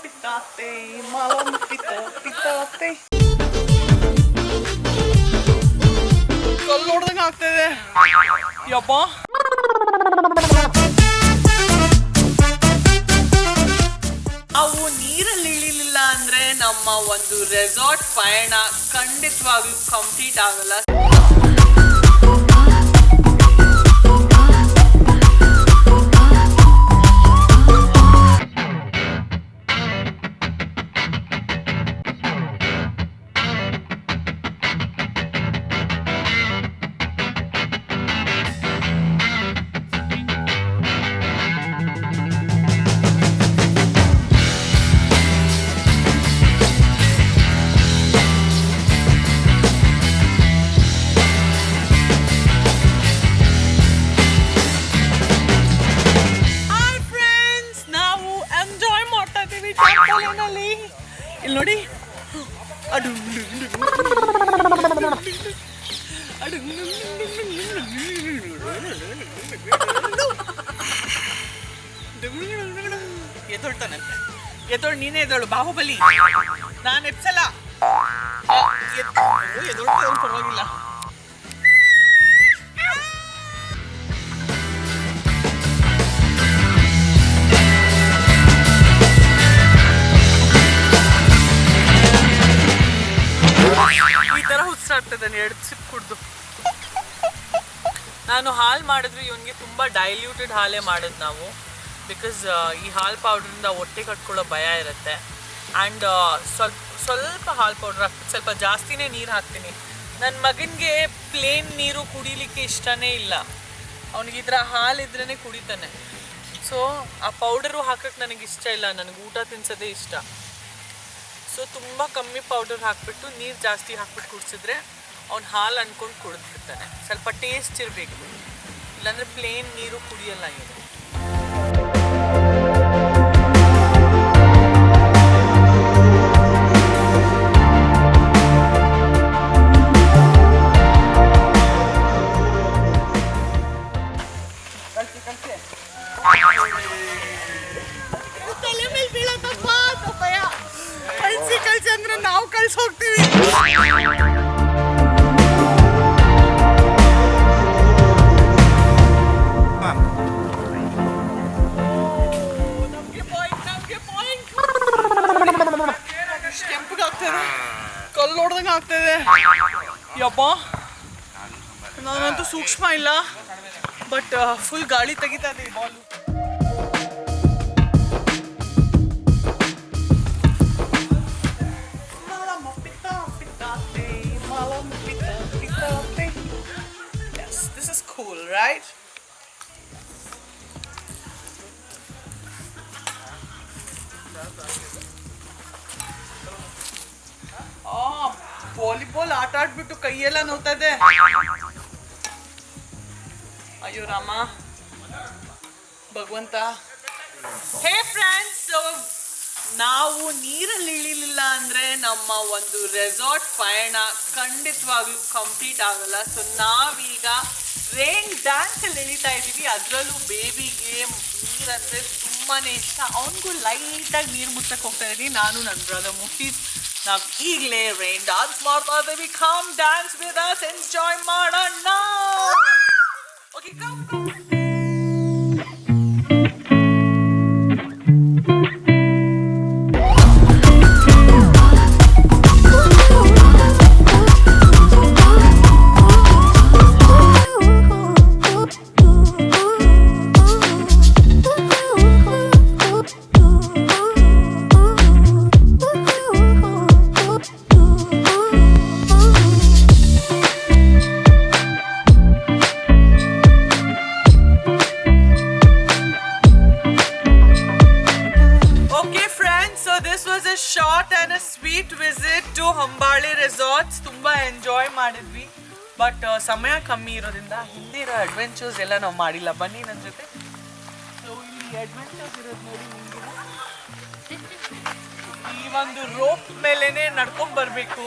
pitate, malam pitate. ಕಲ್ಲು ಹೊಡೆದಂಗೆ ಆಗ್ತಿದೆ ಯಪ್ಪ. ನಾವು ನೀರಲ್ಲಿ ಇಳಿಲಿಲ್ಲ ಅಂದ್ರೆ ನಮ್ಮ ಒಂದು ರೆಸಾರ್ಟ್ ಪಯಣ ಖಂಡಿತವಾಗ್ಲೂ ಕಂಪ್ಲೀಟ್ ಆಗಲ್ಲ. ಇಲ್ಲಿ ನೋಡಿ ಎದೊಳ್ತಾನೆ ಎದೊಳ್ ನೀನೇ ಎದೊಳು ಬಾಹುಬಲಿ ನಾನು ಎಪ್ಸಲ್ಲ ಎದೊಳ್ತ ಪರವಾಗಿಲ್ಲ. ಈ ತರ ಹುಚ್ಚಾಡ್ತಿದ್ದಾನೆ 2 ಸಿಪ್ ಕುಡ್ದು. ನಾನು ಹಾಲು ಮಾಡಿದ್ರು ಇವನಿಗೆ ತುಂಬ ಡೈಲ್ಯೂಟೆಡ್ ಹಾಲೇ ಮಾಡೋದು ನಾವು. ಬಿಕಾಸ್ ಈ ಹಾಲು ಪೌಡ್ರಿಂದ ಹೊಟ್ಟೆ ಕಟ್ಕೊಳ್ಳೋ ಭಯ ಇರುತ್ತೆ. ಆ್ಯಂಡ್ ಸ್ವಲ್ಪ ಹಾಲು ಪೌಡ್ರ್ ಹಾಕ್ತೀನಿ, ಸ್ವಲ್ಪ ಜಾಸ್ತಿನೇ ನೀರು ಹಾಕ್ತೀನಿ. ನನ್ನ ಮಗನಿಗೆ ಪ್ಲೇನ್ ನೀರು ಕುಡಿಲಿಕ್ಕೆ ಇಷ್ಟನೇ ಇಲ್ಲ, ಅವನಿಗೆ ಈ ಥರ ಹಾಲಿದ್ರೇ ಕುಡಿತಾನೆ. ಸೊ ಆ ಪೌಡರು ಹಾಕೋಕ್ಕೆ ನನಗೆ ಇಷ್ಟ ಇಲ್ಲ, ನನಗೆ ಊಟ ತಿನ್ಸೋದೇ ಇಷ್ಟ. ಸೊ ತುಂಬ ಕಮ್ಮಿ ಪೌಡರ್ ಹಾಕಿಬಿಟ್ಟು ನೀರು ಜಾಸ್ತಿ ಹಾಕ್ಬಿಟ್ಟು ಕುಡಿಸಿದ್ರೆ ಅವ್ನು ಹಾಲು ಅಂದ್ಕೊಂಡು ಕುಡಿದ್ಬಿಡ್ತಾನೆ. ಸ್ವಲ್ಪ ಟೇಸ್ಟ್ ಇರಬೇಕು, ಇಲ್ಲಾಂದರೆ ಪ್ಲೇನ್ ನೀರು ಕುಡಿಯಲ್ಲ ಇವನು. ತಲೆ ಮೇಲೆ ಬೀಳತ್ತಪ್ಪ ತಪ್ಪಯ್ಯ. ಕಳ್ಸಿ ಅಂದ್ರೆ ನಾವು ಕಳ್ಸಿ ಹೋಗ್ತೀವಿ. ಕೆಂಪಗೆ ಆಗ್ತದೆ, ಕಲ್ಲು ಹೊಡೆದಂಗೆ ಆಗ್ತದೆ ಯಪ್ಪ. ನಾನಂತೂ ಸೂಕ್ಷ್ಮ ಇಲ್ಲ, ಬಟ್ ಫುಲ್ ಗಾಳಿ ತೆಗಿತಾ ಇದೆ ಈ ball. Yes, this is cool, right? Volleyball ಆಟ ಆಡ್ಬಿಟ್ಟು ಕೈಯೆಲ್ಲ ನೋವ್ತಾ ಇದೆ. ಅಯ್ಯೋ ರಾಮ ಭಗವಂತ. ಹೇ ಫ್ರೆಂಡ್ಸ್, ನಾವು ನೀರಲ್ಲಿ ಇಳಿಲಿಲ್ಲ ಅಂದರೆ ನಮ್ಮ ಒಂದು ರೆಸಾರ್ಟ್ ಪಯಣ ಖಂಡಿತವಾಗ್ಲೂ ಕಂಪ್ಲೀಟ್ ಆಗಲ್ಲ. ಸೊ ನಾವೀಗ ರೈನ್ ಡ್ಯಾನ್ಸಲ್ಲಿ ಇಳಿತಾ ಇದ್ದೀವಿ. ಅದರಲ್ಲೂ ಬೇಬಿಗೆ ನೀರಂದರೆ ತುಂಬಾ ಇಷ್ಟ. ಅವನಿಗೂ ಲೈಟಾಗಿ ನೀರು ಮುಚ್ಚಕ್ಕೆ ಹೋಗ್ತಾ ಇದ್ದೀನಿ. ನಾನು ನನ್ನ ಬ್ರದರ್ ಮುಫೀಸ್ ನಾವು ಈಗಲೇ ರೈನ್ ಡ್ಯಾನ್ಸ್ ಮಾಡ್ತಾ ಇದ್ದೀವಿ. Come dance with us, enjoy ಮಾಡೋಣ. Okay come come. Short and a sweet visit to Hombale resorts. ತುಂಬ ಎಂಜಾಯ್ ಮಾಡಿದ್ವಿ, ಬಟ್ ಸಮಯ ಕಮ್ಮಿ ಇರೋದ್ರಿಂದ ಹಿಂದೆ ಇರೋ ಅಡ್ವೆಂಚರ್ಸ್ ಎಲ್ಲ ನಾವು ಮಾಡಿಲ್ಲ. ಬನ್ನಿ ನನ್ನ ಜೊತೆ. ಸೊ ಇಲ್ಲಿ ಅಡ್ವೆಂಚರ್ಸ್ ಇರೋದು ನೋಡಿ, ಈ ಒಂದು ರೋಪ್ ಮೇಲೇ ನಡ್ಕೊಂಡು ಬರಬೇಕು.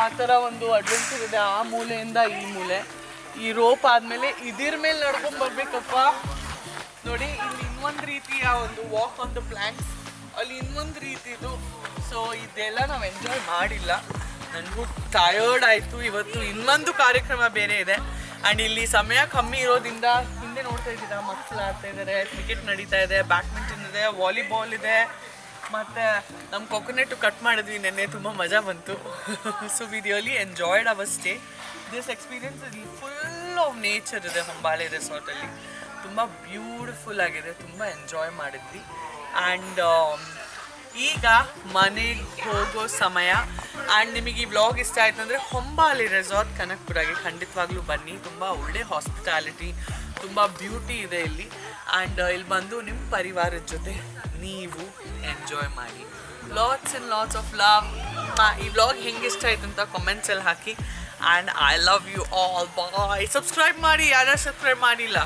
ಆ ಥರ ಒಂದು ಅಡ್ವೆಂಚರ್ ಇದೆ. ಆ ಮೂಲೆಯಿಂದ ಈ ಮೂಲೆ ಈ ರೋಪ್ ಆದಮೇಲೆ ಇದ್ರ ಮೇಲೆ ನಡ್ಕೊಂಡು ಬರಬೇಕಪ್ಪ. ನೋಡಿ ಇಲ್ಲಿ ಇನ್ನೊಂದು ರೀತಿಯ ಒಂದು ವಾಕ್ ಆನ್ ದ ಪ್ಲಾಂಕ್ಸ್ ಅಲ್ಲಿ ಇನ್ನೊಂದು ರೀತಿದು. ಸೊ ಇದೆಲ್ಲ ನಾವು ಎಂಜಾಯ್ ಮಾಡಿಲ್ಲ. ನನಗೂ ಟಯರ್ಡ್ ಆಯಿತು. ಇವತ್ತು ಇನ್ನೊಂದು ಕಾರ್ಯಕ್ರಮ ಬೇರೆ ಇದೆ. ಆ್ಯಂಡ್ ಇಲ್ಲಿ ಸಮಯ ಕಮ್ಮಿ ಇರೋದ್ರಿಂದ ಹಿಂದೆ ನೋಡ್ತಾ ಇದ್ದೀರಾ, ಮಕ್ಕಳು ಆಡ್ತಾ ಇದ್ದಾರೆ, ಕ್ರಿಕೆಟ್ ನಡೀತಾ ಇದೆ, ಬ್ಯಾಡ್ಮಿಂಟನ್ ಇದೆ, ವಾಲಿಬಾಲ್ ಇದೆ, ಮತ್ತು ನಮ್ಮ ಕೊಕೊನೆಟ್ಟು ಕಟ್ ಮಾಡಿದ್ವಿ ನೆನ್ನೆ, ತುಂಬ ಮಜಾ ಬಂತು. So we really enjoyed our stay. This experience ಇಲ್ಲಿ ಫುಲ್ ಆಫ್ ನೇಚರ್ ಇದೆ ಹೊಂಬಾಳೆ ರೆಸಾರ್ಟಲ್ಲಿ. ತುಂಬ ಬ್ಯೂಟಿಫುಲ್ ಆಗಿದೆ, ತುಂಬ ಎಂಜಾಯ್ ಮಾಡಿದ್ವಿ. ಆ್ಯಂಡ್ ಈಗ ಮನೆಗೆ ಹೋಗೋ ಸಮಯ. ಆ್ಯಂಡ್ ನಿಮಗೆ ಈ ವ್ಲಾಗ್ ಇಷ್ಟ ಆಯ್ತು ಅಂದರೆ ಹೊಂಬಾಳೆ ರೆಸಾರ್ಟ್ ಕನಕಪುರಗೆ ಖಂಡಿತವಾಗ್ಲೂ ಬನ್ನಿ. ತುಂಬ ಒಳ್ಳೆ ಹಾಸ್ಪಿಟಾಲಿಟಿ, ತುಂಬ ಬ್ಯೂಟಿ ಇದೆ ಇಲ್ಲಿ. ಆ್ಯಂಡ್ ಇಲ್ಲಿ ಬಂದು ನಿಮ್ಮ ಪರಿವಾರದ ಜೊತೆ ನೀವು ಎಂಜಾಯ್ ಮಾಡಿ. Lots and lots of love. ಈ ವ್ಲಾಗ್ ಹೆಂಗೆ ಇಷ್ಟ ಆಯ್ತು ಅಂತ ಕಾಮೆಂಟ್ಸಲ್ಲಿ ಹಾಕಿ. And I love you all. Bye. Subscribe ಮಾಡಿ, ಯಾರು ಸಬ್ಸ್ಕ್ರೈಬ್ ಮಾಡಿಲ್ಲ